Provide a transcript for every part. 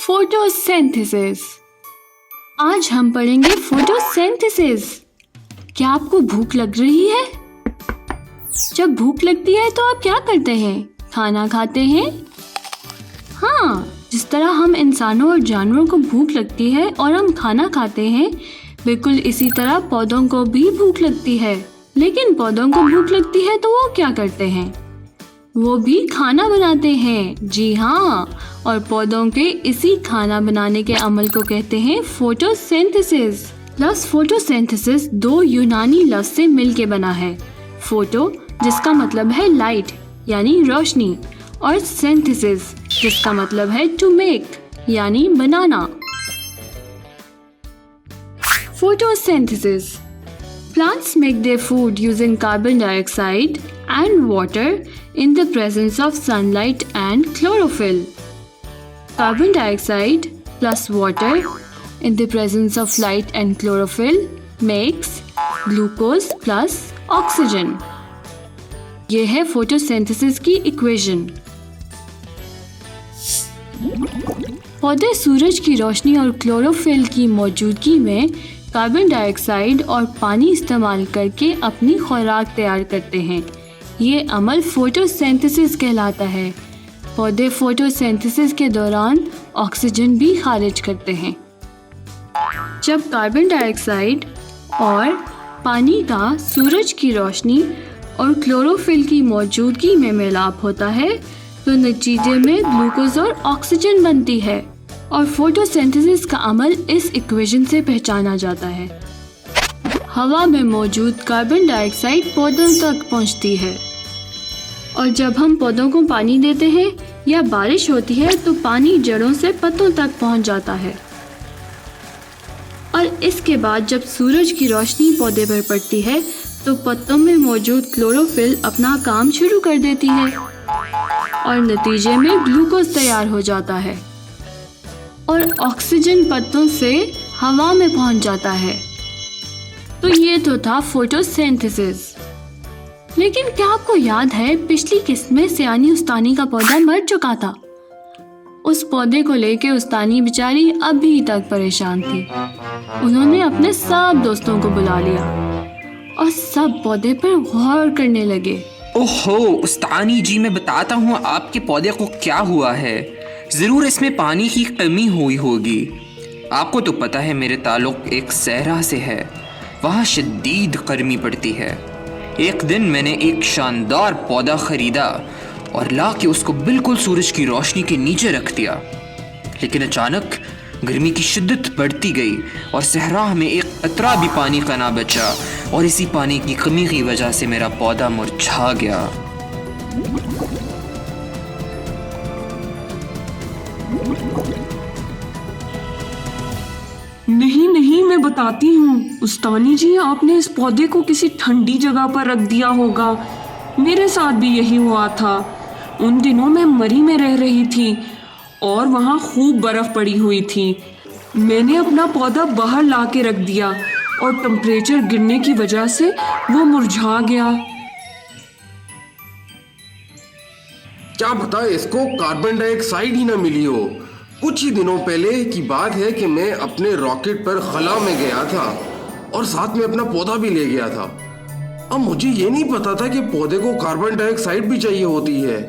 Photosynthesis. आज हम पढ़ेंगे फोटोसिंथेसिस। क्या आपको भूख लग रही है? जब भूख लगती है तो आप क्या करते हैं? खाना खाते हैं। हाँ, जिस तरह हम इंसानों और जानवरों को भूख लगती है और हम खाना खाते हैं, बिल्कुल इसी तरह पौधों को भी भूख लगती है। लेकिन पौधों को भूख लगती है तो वो क्या करते हैं? वो भी खाना बनाते हैं। जी हाँ, और पौधों के इसी खाना बनाने के अमल को कहते हैं फोटोसिंथेसिस। लफ्ज़ फोटोसिंथेसिस दो यूनानी लफ्ज़ से मिलके बना है। फोटो जिसका मतलब है लाइट यानी रोशनी, और सिंथेसिस जिसका मतलब है टू मेक यानी बनाना। Photosynthesis. Plants make their food using carbon dioxide and water in the presence of sunlight and chlorophyll. Carbon dioxide plus water in the presence of light and chlorophyll makes glucose plus oxygen. ये है photosynthesis की equation. पौधे सूरज की रोशनी और chlorophyll की मौजूदगी में carbon dioxide और पानी इस्तेमाल करके अपनी खुराक तैयार करते हैं। ये अमल फोटोसिंथेसिस कहलाता है। पौधे फोटोसिंथेसिस के दौरान ऑक्सीजन भी खारिज करते हैं। जब कार्बन डाइऑक्साइड और पानी का सूरज की रोशनी और क्लोरोफिल की मौजूदगी में मिलाप होता है तो नतीजे में ग्लूकोज और ऑक्सीजन बनती है, और फोटोसिंथेसिस का अमल इस इक्वेशन से पहचाना जाता है। हवा में मौजूद कार्बन डाइऑक्साइड पौधों तक पहुंचती है, और जब हम पौधों को पानी देते हैं या बारिश होती है तो पानी जड़ों से पत्तों तक पहुंच जाता है, और इसके बाद जब सूरज की रोशनी पौधे पर पड़ती है तो पत्तों में मौजूद क्लोरोफिल अपना काम शुरू कर देती है और नतीजे में ग्लूकोज तैयार हो जाता है और ऑक्सीजन पत्तों से हवा में पहुंच जाता है। तो ये तो था फोटोसिंथेसिस। लेकिन क्या आपको याद है पिछली किस्त में सियानी उस्तानी का पौधा मर चुका था? उस पौधे को लेके उस्तानी बेचारी अभी तक परेशान थी। उन्होंने अपने सब दोस्तों को बुला लिया और सब पौधे पर गौर करने लगे। ओहो उस्तानी जी, मैं बताता हूँ आपके पौधे को क्या हुआ है। ज़रूर इसमें पानी की कमी हुई होगी। आपको तो पता है मेरे ताल्लुक़ एक सहरा से है, वहाँ शदीद गर्मी पड़ती है। एक दिन मैंने एक शानदार पौधा ख़रीदा और ला के उसको बिल्कुल सूरज की रोशनी के नीचे रख दिया। लेकिन अचानक गर्मी की शिद्दत बढ़ती गई और सहरा में एक कतरा भी पानी का ना बचा, और इसी पानी की कमी की वजह से मेरा पौधा मुरझा गया। नहीं, मैं बताती हूँ उस्तानी जी, आपने इस पौधे को किसी ठंडी जगह पर रख दिया होगा। मेरे साथ भी यही हुआ था। उन दिनों मैं मरी में रह रही थी और वहाँ खूब बर्फ पड़ी हुई थी। मैंने अपना पौधा बाहर ला के रख दिया और टेम्परेचर गिरने की वजह से वो मुरझा गया। क्या पता इसको कार्बन डाइऑक्साइड ही ना मिली हो। कुछ ही दिनों पहले की बात है कि मैं अपने रॉकेट पर खला में गया था और साथ में अपना पौधा भी ले गया था। अब मुझे ये नहीं पता था कि पौधे को कार्बन डाइऑक्साइड भी चाहिए होती है।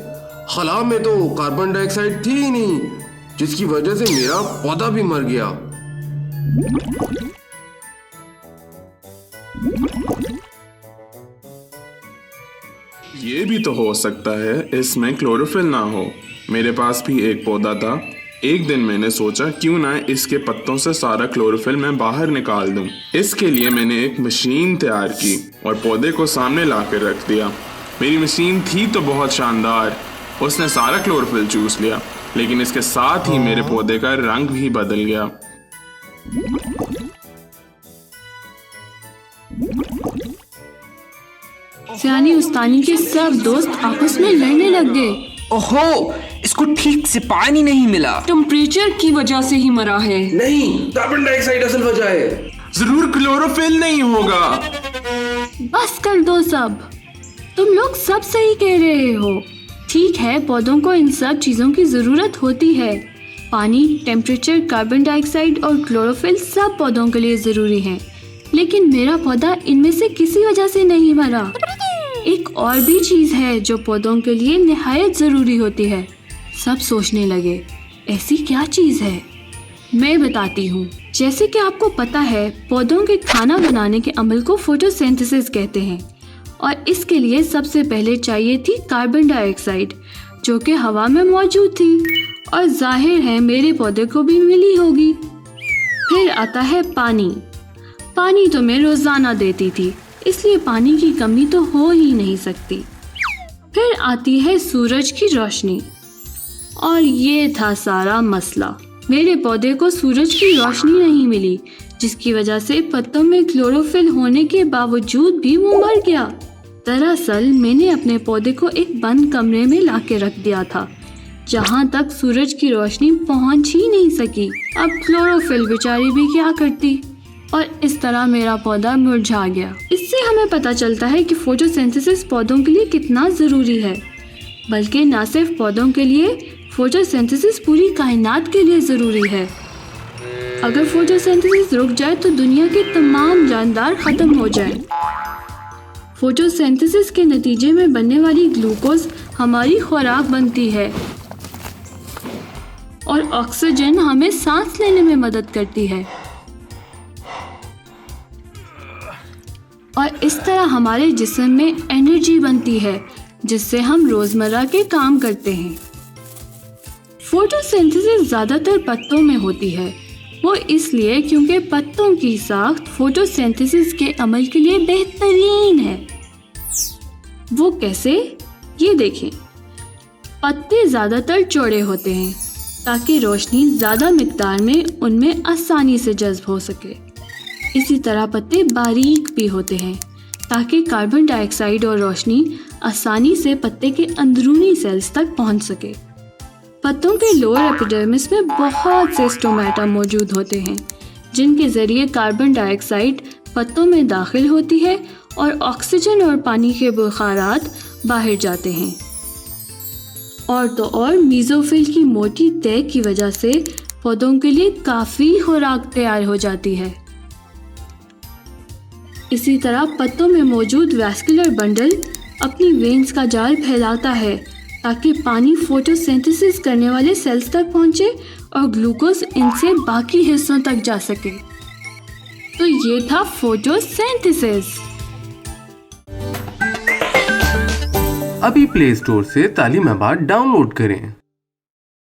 खला में तो कार्बन डाइऑक्साइड थी ही नहीं, जिसकी वजह से मेरा पौधा भी मर गया। ये भी तो हो सकता है इसमें क्लोरोफिल ना हो। मेरे पास भी एक पौधा था। एक दिन मैंने सोचा क्यों ना इसके पत्तों से सारा क्लोरोफिल मैं बाहर निकाल दूं। इसके लिए मैंने एक मशीन तैयार की और पौधे को सामने ला कर रख दिया। मेरी मशीन थी तो बहुत शानदार, उसने सारा क्लोरोफिल चूस लिया, लेकिन इसके साथ ही मेरे पौधे का रंग भी बदल गया। सियानी उस्तानी के सब दोस्त आपस में लड़ने लग गए। ओहो, इसको ठीक से पानी नहीं मिला। टेम्परेचर की वजह से ही मरा है। नहीं, कार्बन डाइऑक्साइड असल वजह है। जरूर क्लोरोफिल नहीं होगा। बस कर दो सब, तुम लोग सब सही कह रहे हो। ठीक है, पौधों को इन सब चीज़ों की ज़रूरत होती है, पानी, टेम्परेचर, कार्बन डाइऑक्साइड और क्लोरोफिल सब पौधों के लिए ज़रूरी हैं। लेकिन मेरा पौधा इनमें से किसी वजह से नहीं मरा। एक और भी चीज़ है जो पौधों के लिए निहायत ज़रूरी होती है। सब सोचने लगे, ऐसी क्या चीज़ है? मैं बताती हूँ। जैसे कि आपको पता है, पौधों के खाना बनाने के अमल को फोटोसिंथेसिस कहते हैं और इसके लिए सबसे पहले चाहिए थी कार्बन डाइऑक्साइड, जो कि हवा में मौजूद थी और जाहिर है मेरे पौधे को भी मिली होगी। फिर आता है पानी। पानी तो मैं रोज़ाना देती थी, इसलिए पानी की कमी तो हो ही नहीं सकती। फिर आती है सूरज की रोशनी और ये था सारा मसला। मेरे पौधे को सूरज की रोशनी नहीं मिली, जिसकी वजह से पत्तों में क्लोरोफिल होने के बावजूद भी वो मर गया। दरअसल मैंने अपने पौधे को एक बंद कमरे में लाके रख दिया था, जहाँ तक सूरज की रोशनी पहुँच ही नहीं सकी। अब क्लोरोफिल बेचारी भी क्या करती, और इस तरह मेरा पौधा मुरझा गया। इससे हमें पता चलता है कि फोटोसिंथेसिस पौधों के लिए कितना ज़रूरी है, बल्कि न सिर्फ पौधों के लिए, फोटोसिंथेसिस पूरी कायनात के लिए ज़रूरी है। अगर फोटोसिंथेसिस रुक जाए तो दुनिया के तमाम जानदार ख़त्म हो जाएं। फोटोसिंथेसिस के नतीजे में बनने वाली ग्लूकोज हमारी खुराक बनती है और ऑक्सीजन हमें सांस लेने में मदद करती है, और इस तरह हमारे जिस्म में एनर्जी बनती है जिससे हम रोज़मर्रा के काम करते हैं। फोटोसिंथेसिस ज़्यादातर पत्तों में होती है। वो इसलिए क्योंकि पत्तों की साख्त फोटोसिंथेसिस के अमल के लिए बेहतरीन है। वो कैसे? ये देखें, पत्ते ज़्यादातर चौड़े होते हैं ताकि रोशनी ज़्यादा मिकदार में उनमें आसानी से जज्ब हो सके। इसी तरह पत्ते बारीक भी होते हैं ताकि कार्बन डाइऑक्साइड और रोशनी आसानी से पत्ते के अंदरूनी सेल्स तक पहुंच सके। पत्तों के लोअर एपिडर्मिस में बहुत से स्टोमेटा मौजूद होते हैं, जिनके ज़रिए कार्बन डाइऑक्साइड पत्तों में दाखिल होती है और ऑक्सीजन और पानी के बुखारात बाहर जाते हैं। और तो और मीज़ोफिल की मोटी तह की वजह से पौधों के लिए काफ़ी खुराक तैयार हो जाती है। इसी तरह पत्तों में मौजूद वैस्कुलर बंडल अपनी वेन्स का जाल फैलाता है ताकि पानी फोटोसिंथेसिस करने वाले सेल्स तक पहुंचे और ग्लूकोज इनसे बाकी हिस्सों तक जा सके। तो ये था फोटोसिंथेसिस। अभी प्ले स्टोर से तालीमाबाद डाउनलोड करें।